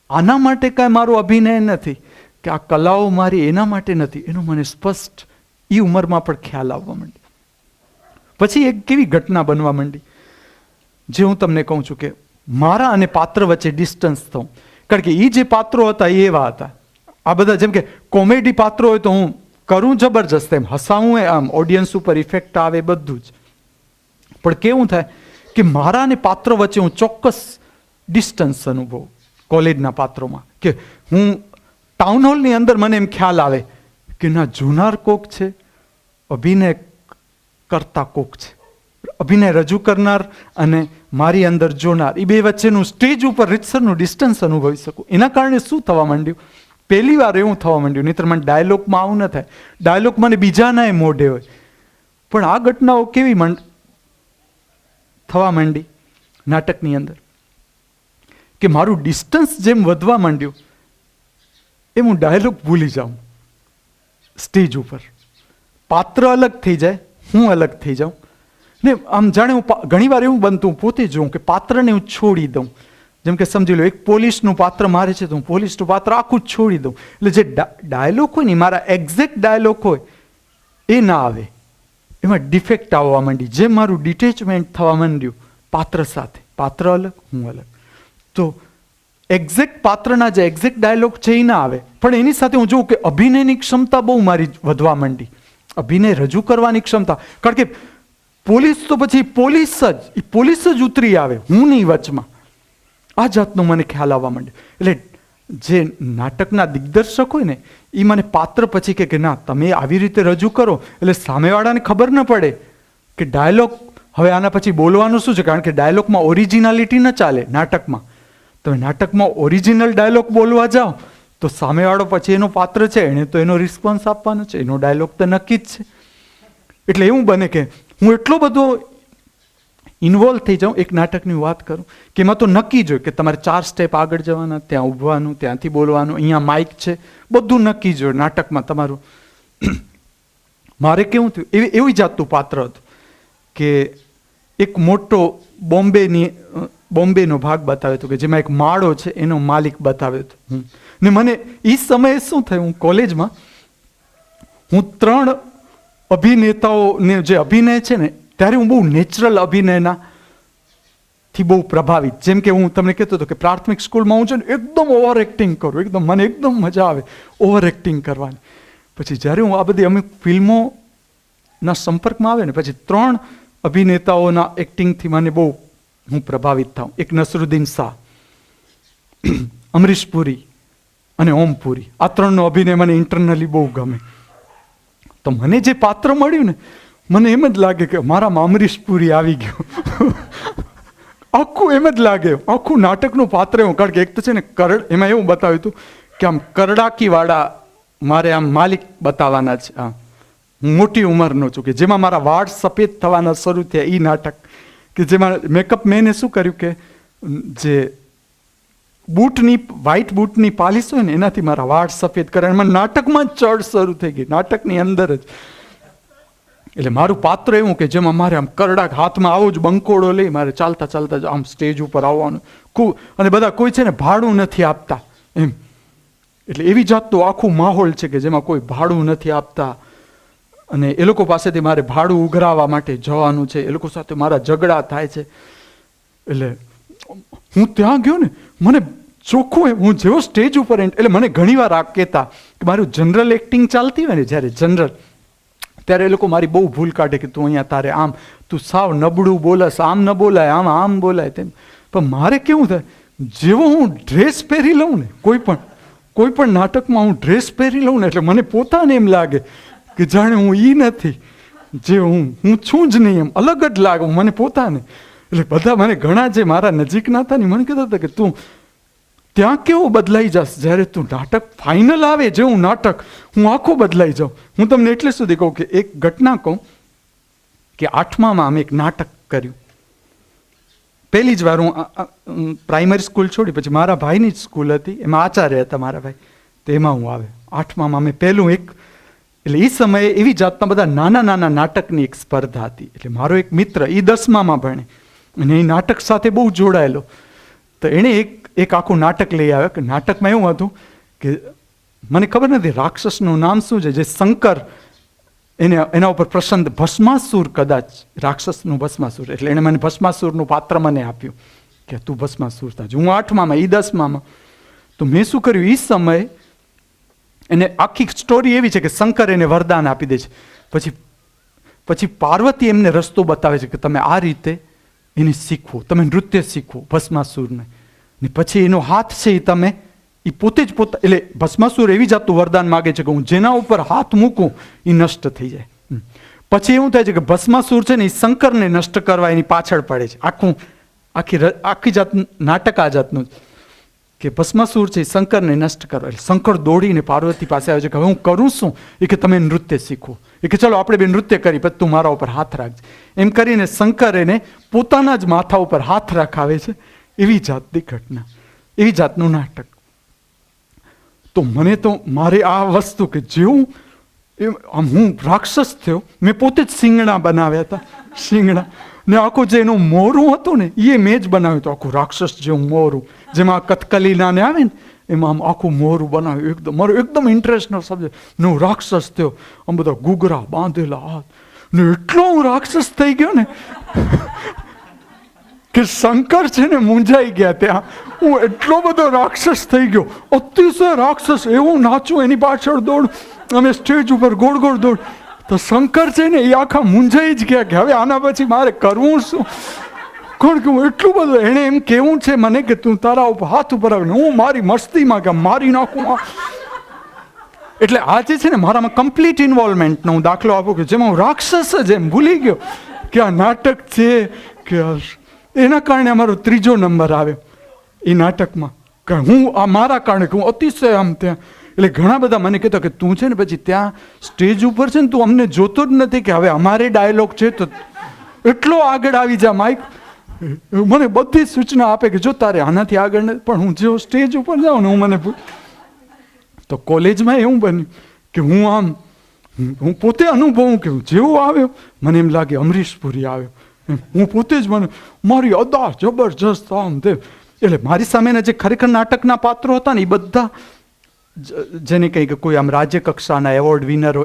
આના માટે કાંઈ મારો અભિનય નથી, કે આ કલાઓ મારી એના માટે નથી, એનું મને સ્પષ્ટ એ ઉંમરમાં પણ ખ્યાલ આવવા માંડી. પછી એક કેવી ઘટના બનવા માંડી, જે હું તમને કહું છું કે મારા અને પાત્ર વચ્ચે ડિસ્ટન્સ થવું. કારણ કે એ જે પાત્રો હતા એ એવા હતા, આ બધા જેમ કે કોમેડી પાત્રો હોય તો હું કરું જબરજસ્ત, એમ હસાવું, આમ ઓડિયન્સ ઉપર ઇફેક્ટ આવે બધું જ. પણ કેવું થાય કે મારા અને પાત્ર વચ્ચે હું ચોક્કસ ડિસ્ટન્સ અનુભવું. કોલેજના પાત્રોમાં કે હું ટાઉન હોલની અંદર મને એમ ખ્યાલ આવે કે ના જોનાર કોક છે, અભિનય કરતા કોક છે. અભિનય રજૂ કરનાર અને મારી અંદર જોનાર, એ બે વચ્ચેનું સ્ટેજ ઉપર રીતસરનું ડિસ્ટન્સ અનુભવી શકું. એના કારણે શું થવા માંડ્યું, પહેલી વાર એવું થવા માંડ્યું, નહીંતર મને ડાયલોગમાં આવું ન થાય. ડાયલોગ મને બીજાના મોઢે હોય, પણ આ ઘટનાઓ કેવી થવા માંડી નાટકની અંદર, કે મારું ડિસ્ટન્સ જેમ વધવા માંડ્યું એમ હું ડાયલોગ ભૂલી જાઉં સ્ટેજ ઉપર. પાત્ર અલગ થઈ જાય, હું અલગ થઈ જાઉં ને આમ જાણે હું ઘણીવાર એવું બનતું, પોતે જોઉં કે પાત્રને હું છોડી દઉં. જેમ કે સમજી લો એક પોલીસનું પાત્ર મારે છે તો હું પોલીસનું પાત્ર આખું જ છોડી દઉં. એટલે જે ડાયલોગ હોય ને, મારા એક્ઝેક્ટ ડાયલોગ હોય એ ના આવે, એમાં ડિફેક્ટ આવવા માંડી. જેમ મારું ડિટેચમેન્ટ થવા માંડ્યું પાત્ર સાથે, પાત્ર અલગ, હું અલગ. તો એક્ઝેક્ટ પાત્રના જે એક્ઝેક્ટ ડાયલોગ છે એ ના આવે, પણ એની સાથે હું જોઉં કે અભિનયની ક્ષમતા બહુ મારી વધવા માંડી, અભિનય રજૂ કરવાની ક્ષમતા. કારણ કે પોલીસ તો પછી પોલીસ જ ઉતરી આવે, હું નહીં વચમાં. આ જાતનો મને ખ્યાલ આવવા માંડ્યો. એટલે જે નાટકના દિગ્દર્શક હોય ને, એ મને પાત્ર પછી કે ના તમે આવી રીતે રજૂ કરો, એટલે સામેવાળાને ખબર ન પડે કે ડાયલોગ હવે આના પછી બોલવાનું શું છે. કારણ કે ડાયલોગમાં ઓરિજિનાલિટી ન ચાલે નાટકમાં. તમે નાટકમાં ઓરિજિનલ ડાયલોગ બોલવા જાઓ તો સામેવાળો પછી એનો પાત્ર છે, એણે તો એનો રિસ્પોન્સ આપવાનો છે, એનો ડાયલોગ તો નક્કી જ છે. એટલે એવું બને કે હું એટલો બધો ઇન્વોલ્વ થઈ જાઉં. એક નાટકની વાત કરું કે એમાં તો નક્કી જ હોય કે તમારે 4 સ્ટેપ આગળ જવાના, ત્યાં ઊભવાનું, ત્યાંથી બોલવાનું, અહીંયા માઇક છે, બધું નક્કી જ હોય નાટકમાં તમારું. મારે કેવું થયું, એવી જાતનું પાત્ર હતું કે એક મોટો બોમ્બેનો ભાગ બતાવ્યો હતો, કે જેમાં એક માળો છે એનો માલિક બતાવ્યો હતો. ને મને એ સમયે શું થયું, હું કોલેજમાં હું 3 અભિનેતાઓને જે અભિનય છે ને, ત્યારે હું બહુ નેચરલ અભિનયના થી બહુ પ્રભાવિત. જેમ કે હું તમને કહેતો હતો કે પ્રાથમિક સ્કૂલમાં હું છે ને એકદમ ઓવર એક્ટિંગ કરું, મને એકદમ મજા આવે ઓવર એક્ટિંગ કરવાની. પછી જ્યારે હું આ બધી અમુક ફિલ્મોના સંપર્કમાં આવે ને, પછી 3 અભિનેતાઓના એક્ટિંગથી મને બહુ હું પ્રભાવિત થાઉં. એક નસરુદ્દીન શાહ, અમરીશ પુરી અને ઓમ પુરી. આ 3નો અભિનય મને ઇન્ટરનલી બહુ ગમે. તો મને જે પાત્ર મળ્યું ને, મને એમ જ લાગે કે મારામાં અમરીશ પુરી આવી ગયો. આખું એમ જ લાગે, આખું નાટકનું પાત્ર એવું. કારણ કે એક તો છે ને એમાં એવું બતાવ્યું હતું કે આમ કરડાકીવાળા મારે આમ માલિક બતાવવાના છે. હું મોટી ઉંમરનો છું, કે જેમાં મારા વાળ સફેદ થવાના શરૂ થયા. એ નાટક કે જેમાં મેકઅપ મેને શું કર્યું કે જે વ્હાઈટ બૂટની પાલિશ હોય ને, એનાથી મારા વાળ સફેદ કરે. મને નાટકમાં જ ચડ શરૂ થઈ ગઈ, નાટકની અંદર જ. એટલે મારું પાત્ર એવું કે જેમાં મારે આમ કરડાક હાથમાં આવો જ બંકોડો લઈ મારે ચાલતા ચાલતા આમ સ્ટેજ ઉપર આવવાનું. અને બધા કોઈ છે ને ભાડું નથી આપતા એમ. એટલે એવી જાતનું આખું માહોલ છે કે જેમાં કોઈ ભાડું નથી આપતા, અને એ લોકો પાસેથી મારે ભાડું ઉઘરાવવા માટે જવાનું છે. એ લોકો સાથે મારા ઝઘડા થાય છે. એટલે હું ત્યાં ગયો ને, મને ચોખ્ખું હું જેવો સ્ટેજ ઉપર એટલે મને ઘણીવાર આ કહેતા કે મારું જનરલ એક્ટિંગ ચાલતી હોય ને, જ્યારે જનરલ, ત્યારે એ લોકો મારી બહુ ભૂલ કાઢે કે તું અહીંયા તારે આમ, તું સાવ નબળું બોલસ, આમ ન બોલાય, આમ બોલાય તેમ. પણ મારે કેવું થાય, જેવો હું ડ્રેસ પહેરી લઉં ને, કોઈ પણ નાટકમાં હું ડ્રેસ પહેરી લઉં ને, એટલે મને પોતાને એમ લાગે કે જાણે હું નથી, જે હું છું જ નહીં, એમ અલગ જ લાગે મને પોતાને. એટલે બધા મને ઘણા જે મારા નજીકના હતા ને, મને કહેતા હતા કે તું ત્યાં કેવું બદલાઈ જશે જ્યારે તું નાટક ફાઇનલ આવે, જેવું નાટક, હું આખો બદલાઈ જાઉં. હું તમને એટલે સુધી કહું કે એક ઘટના કહું કે 8મામાં અમે એક નાટક કર્યું. પહેલી જ વાર હું પ્રાઇમરી સ્કૂલ છોડી, પછી મારા ભાઈની જ સ્કૂલ હતી, એમાં આચાર્ય હતા મારા ભાઈ, તો એમાં હું આવે. 8મામાં અમે પહેલું એક, એટલે એ સમયે એવી જાતના બધા નાના નાના નાટકની એક સ્પર્ધા હતી. એટલે મારો એક મિત્ર, એ 10મામાં ભણે અને એ નાટક સાથે બહુ જોડાયેલો, તો એણે એક આખું નાટક લઈ આવ્યો. કે નાટકમાં એવું હતું કે મને ખબર નથી રાક્ષસનું નામ શું છે, જે શંકર એના ઉપર પ્રસન્ન, ભસ્માસુર, કદાચ રાક્ષસનું ભસ્માસુર. એટલે એણે મને ભસ્માસુરનું પાત્ર મને આપ્યું કે તું ભસ્માસુર થાજ. હું 8મામાં, એ 10મામાં. તો મેં શું કર્યું, એ સમયે એને આખી સ્ટોરી એવી છે કે શંકર એને વરદાન આપી દે છે, પછી પાર્વતી એમને રસ્તો બતાવે છે કે તમે આ રીતે એને શીખવો, તમે નૃત્ય શીખવો ભસ્માસુરને, ને પછી એનો હાથ છે એ તમે, એ પોતે જ એટલે ભસ્માસુર એવી જાતનું વરદાન માગે છે કે હું જેના ઉપર હાથ મૂકું એ નષ્ટ થઈ જાય. પછી એવું થાય છે કે ભસ્માસુર છે ને એ શંકરને નષ્ટ કરવા એની પાછળ પડે છે. આખી જાત નાટક આ જાતનું કે ભસ્માસુર છે એ શંકરને નષ્ટ કરવા. એટલે શંકર દોડીને પાર્વતી પાસે આવે છે કે હવે હું કરું શું? એ કે તમે નૃત્ય શીખો. એ કે ચલો આપણે બે નૃત્ય કરી, પછી તું મારા ઉપર હાથ રાખજે. એમ કરીને શંકર એને પોતાના જ માથા ઉપર હાથ રાખાવે છે. એવી જાતની ઘટના, એવી જાતનું નાટક. તો મને તો મારે આ વસ્તુ કે જેવું હું રાક્ષસ થયો, મેં પોતે જ શિંગડા બનાવ્યા હતા, શિંગડા, ને આખું જે એનું મોરું હતું ને એ મેં જ બનાવ્યું હતું, આખું રાક્ષસ જેવું મોરું, જેમાં કથકલીના ને આવે ને એમાં આમ આખું મોરું બનાવ્યું. એકદમ મારો એકદમ ઇન્ટરેસ્ટનો સબ્જેક્ટ. ને હું રાક્ષસ થયો, આમ બધા ઘૂઘરા બાંધેલા હાથ, ને એટલો હું રાક્ષસ થઈ ગયો ને કે શંકર છે ને મૂંઝાઈ ગયા. ત્યાં હું એટલો બધો રાક્ષસ થઈ ગયો, અતિશય રાક્ષસ. એવું નાચું, એની પાછળ દોડ, અમે સ્ટેજ ઉપર ગોળ ગોળ દોડ. તો શંકર છે ને એ આખા મૂંઝાઈ જ ગયા કે હવે આના પછી મારે કરવું શું? કોણ કે હું એટલું બધું, એણે એમ કેવું છે મને કે તું તારા ઉપર હાથ ઉપર આવીને હું મારી મસ્તીમાં કે મારી નાખું. એટલે આજે છે ને મારામાં કમ્પ્લીટ ઇન્વોલ્વમેન્ટનો હું દાખલો આપું કે જેમાં હું રાક્ષસ જ એમ ભૂલી ગયો કે આ નાટક છે. કે એના કારણે અમારો 3જો નંબર આવ્યો એ નાટકમાં, કે હું આ મારા કારણે કે હું અતિશય આમ ત્યાં. એટલે ઘણા બધા મને કહેતા કે તું છે ને પછી ત્યાં સ્ટેજ ઉપર છે ને તું અમને જોતો જ નથી કે હવે અમારે ડાયલોગ છે તો એટલો આગળ આવી જા માઇક. મને બધી સૂચના આપે કે જો તારે આનાથી આગળ નથી, પણ હું જેવો સ્ટેજ ઉપર જાઉં ને હું મને તો કોલેજમાં એવું બન્યું કે હું પોતે અનુભવું કે જેવું આવ્યો મને એમ લાગે અમરીશ પુરી આવ્યો. હું પોતે જ મને મારી અદા જબરજસ્ત આમ તે. એટલે મારી સામેના જે ખરેખર નાટકના પાત્રો હતા ને એ બધા જેને કહી કે કોઈ આમ રાજ્ય કક્ષાના એવોર્ડ વિનરો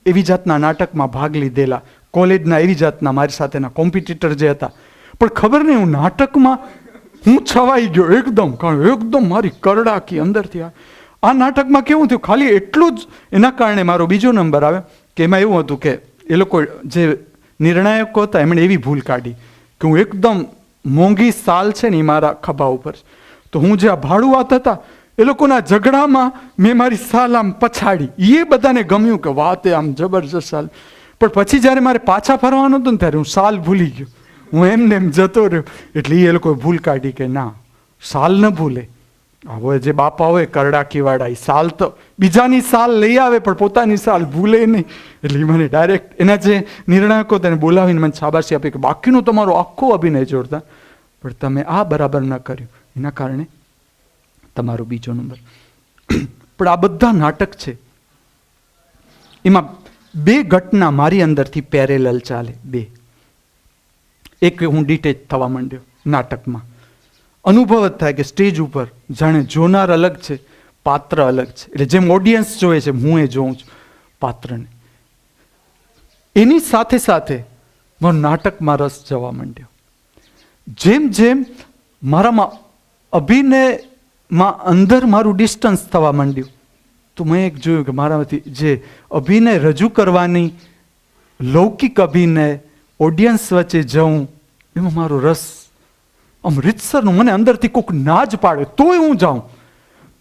એવી જાતના નાટકમાં ભાગ લીધેલા, કોલેજના એવી જાતના મારી સાથેના કોમ્પિટિટર જે હતા. પણ ખબર નહીં હું નાટકમાં હું છવાઈ ગયો એકદમ, કારણ એકદમ મારી કરડાકી અંદરથી. આ નાટકમાં કેવું થયું, ખાલી એટલું જ એના કારણે મારો 2જો નંબર આવ્યો કે એમાં એવું હતું કે એ લોકો જે નિર્ણાયકો હતા એમણે એવી ભૂલ કાઢી કે હું એકદમ મોંઘી સાલ છે ને એ મારા ખભા ઉપર, તો હું જે આ ભાડુઆત હતા એ લોકોના ઝઘડામાં મેં મારી સાલ આમ પછાડી. એ બધાને ગમ્યું કે વાતે આમ જબરજસ્ત સાલ. પણ પછી જ્યારે મારે પાછા ફરવાનું હતું ને ત્યારે હું સાલ ભૂલી ગયો, હું એમને એમ જતો રહ્યો. એટલે એ લોકોએ ભૂલ કાઢી કે ના, સાલ ન ભૂલે. હવે જે બાપા હોય કરડાકીવાળા, એ સાલ તો બીજાની સાલ લઈ આવે પણ પોતાની સાલ ભૂલે નહીં. એટલે મને ડાયરેક્ટ એના જે નિર્ણાયકો તેને બોલાવીને મને શાબાશી આપી કે બાકીનો તમારો આખો અભિનય જોરદાર, પણ તમે આ બરાબર ન કર્યું, એના કારણે તમારો 2જો નંબર. પણ આ બધા નાટક છે એમાં 2 ઘટના મારી અંદરથી પેરેલલ ચાલે. 2 એક હું ડિટેચ થવા માંડ્યો નાટકમાં. અનુભવ જ થાય કે સ્ટેજ ઉપર જાણે જોનાર અલગ છે, પાત્ર અલગ છે. એટલે જેમ ઓડિયન્સ જોવે છે હું એ જોઉં છું પાત્રને. એની સાથે સાથે મારો નાટકમાં રસ જવા માંડ્યો. જેમ જેમ મારામાં અભિનયમાં અંદર મારું ડિસ્ટન્સ થવા માંડ્યું, તો મેં એક જોયું કે મારામાંથી જે અભિનય રજૂ કરવાની લૌકિક અભિનય ઓડિયન્સ વચ્ચે જવું એમાં મારો રસ આમ રીતસરનું મને અંદરથી કોઈક ના જ પાડે તોય હું જાઉં,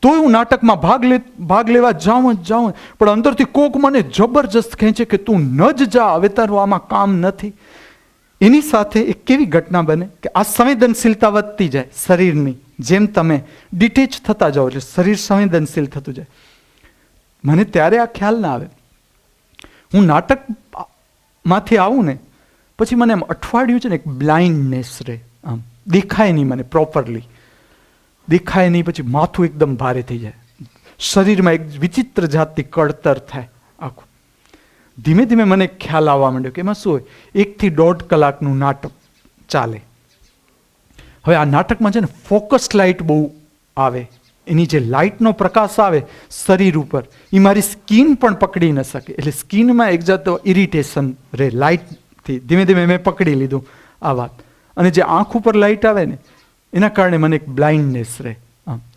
તોય હું નાટકમાં ભાગ લેવા જાઉં જ જાઉં, પણ અંદરથી કોક મને જબરજસ્ત ખેંચે કે તું ન જ જા, હવે તારું આમાં કામ નથી. એની સાથે એક કેવી ઘટના બને કે આ સંવેદનશીલતા વધતી જાય શરીરની, જેમ તમે ડિટેચ થતા જાઓ એટલે શરીર સંવેદનશીલ થતું જાય. મને ત્યારે આ ખ્યાલ ના આવે. હું નાટકમાંથી આવું ને પછી મને એમ અઠવાડિયું છે ને એક બ્લાઇન્ડનેસ રહે, આમ દેખાય નહીં મને પ્રોપરલી, દેખાય નહીં. પછી માથું એકદમ ભારે થઈ જાય, શરીરમાં એક વિચિત્ર જાતની કળતર થાય આખું. ધીમે ધીમે મને ખ્યાલ આવવા માંડ્યો કે એમાં શું હોય, 1 થી 1.5 કલાકનું નાટક ચાલે. હવે આ નાટકમાં છે ને ફોકસ લાઇટ બહુ આવે, એની જે લાઇટનો પ્રકાશ આવે શરીર ઉપર એ મારી સ્કિન પણ પકડી ન શકે, એટલે સ્કિનમાં એક જાતનો ઇરિટેશન રહે લાઇટથી. ધીમે ધીમે મેં પકડી લીધું આ વાત. અને જે આંખ ઉપર લાઇટ આવે ને એના કારણે મને એક બ્લાઇન્ડનેસ રહે.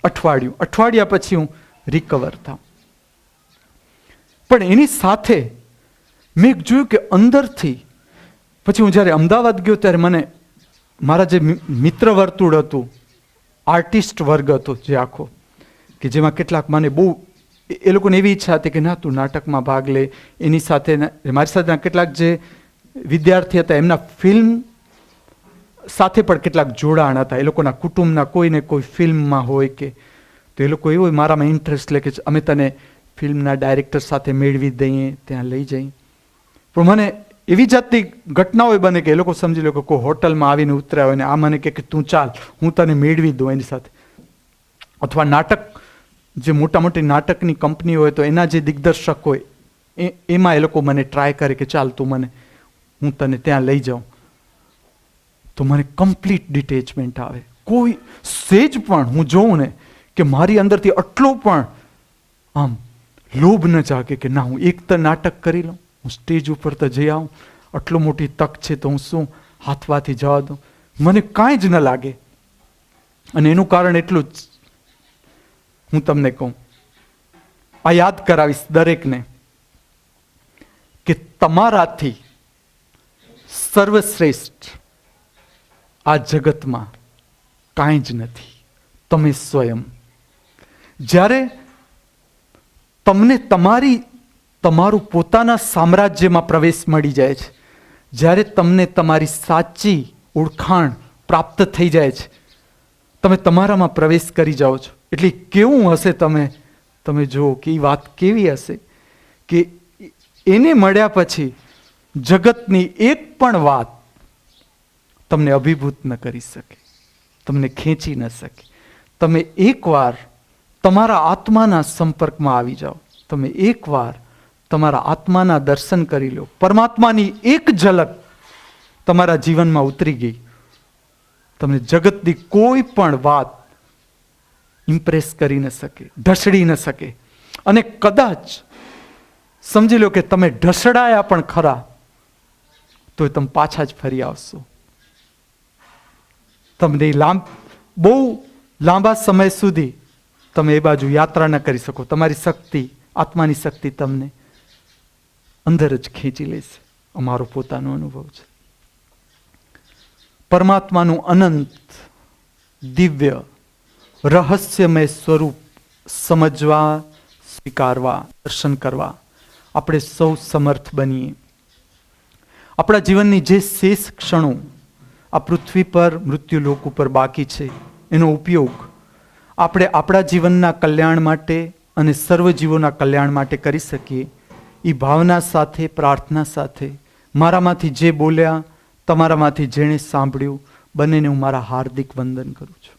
અઠવાડિયા પછી હું રિકવર થાઉં. પણ એની સાથે મેં જોયું કે અંદરથી પછી હું જ્યારે અમદાવાદ ગયો ત્યારે મને મારા જે મિત્ર વર્તુળ હતું, આર્ટિસ્ટ વર્ગ હતો જે આખો, કે જેમાં કેટલાક મને બહુ એ લોકોને એવી ઈચ્છા હતી કે ના તું નાટકમાં ભાગ લે. એની સાથે મારી સાથેના કેટલાક જે વિદ્યાર્થી હતા એમના ફિલ્મ સાથે પણ કેટલાક જોડાણ હતા. એ લોકોના કુટુંબના કોઈને કોઈ ફિલ્મમાં હોય કે તો એ લોકો એવો મારામાં ઇન્ટરેસ્ટ લે કે અમે તને ફિલ્મના ડાયરેક્ટર સાથે મેળવી દઈએ, ત્યાં લઈ જઈએ. પણ મને એવી જાતની ઘટનાઓ બને કે એ લોકો સમજી લો કે કોઈ હોટલમાં આવીને ઉતર્યા હોય ને આ મને કે તું ચાલ હું તને મેળવી દઉં એની સાથે. અથવા નાટક જે મોટા મોટી નાટકની કંપની હોય તો એના જે દિગ્દર્શક હોય એમાં એ લોકો મને ટ્રાય કરે કે ચાલ તું મને હું તને ત્યાં લઈ જાઉં. તો મને કમ્પ્લીટ ડિટેચમેન્ટ આવે. કોઈ સેજ પણ હું જોઉં ને કે મારી અંદરથી આટલો પણ આમ લોભ ન જાગે કે ના હું એક તો નાટક કરી લઉં, હું સ્ટેજ ઉપર તો જઈ આવું, આટલો મોટી તક છે તો હું શું હાથવાથી જવા દઉં, મને કાંઈ જ ન લાગે. અને એનું કારણ એટલું જ હું તમને કહું, આ યાદ કરાવીશ દરેકને કે તમારાથી સર્વશ્રેષ્ઠ આ જગતમાં કાંઈ જ નથી, તમે સ્વયં. જ્યારે તમને તમારું પોતાના સામ્રાજ્યમાં પ્રવેશ મળી જાય છે, જ્યારે તમને તમારી સાચી ઓળખાણ પ્રાપ્ત થઈ જાય છે, તમે તમારામાં પ્રવેશ કરી જાઓ છો, એટલે કેવું હશે તમે જુઓ કે એ વાત કેવી હશે કે એને મળ્યા પછી જગતની એક પણ વાત તમને અભિભૂત ન કરી શકે, તમને ખેંચી ન શકે. તમે એકવાર તમારા આત્માના સંપર્કમાં આવી જાઓ, તમે એકવાર તમારા આત્માના દર્શન કરી લો, પરમાત્માની એક ઝલક તમારા જીવનમાં ઉતરી ગઈ, તમને જગતની કોઈ પણ વાત ઇમ્પ્રેસ કરી ન શકે, ઢસડી ન શકે. અને કદાચ સમજી લો કે તમે ઢસડાયા પણ ખરા તો તમે પાછા જ ફરી આવશો. તમને બહુ લાંબા સમય સુધી તમે એ બાજુ યાત્રા ન કરી શકો. તમારી શક્તિ, આત્માની શક્તિ તમને અંદર જ ખેંચી લેશે. અમારો પોતાનો અનુભવ છે. પરમાત્માનું અનંત દિવ્ય રહસ્યમય સ્વરૂપ સમજવા, સ્વીકારવા, દર્શન કરવા આપણે સૌ સમર્થ બનીએ. આપણા જીવનની જે શેષ ક્ષણો આ પૃથ્વી પર મૃત્યુલોક ઉપર બાકી છે એનો ઉપયોગ આપણે આપણા જીવનના કલ્યાણ માટે અને સર્વજીવોના કલ્યાણ માટે કરી શકીએ. એ ભાવના સાથે, પ્રાર્થના સાથે મારામાંથી જે બોલ્યા, તમારામાંથી જેણે સાંભળ્યું, બંનેને હું મારા હાર્દિક વંદન કરું છું.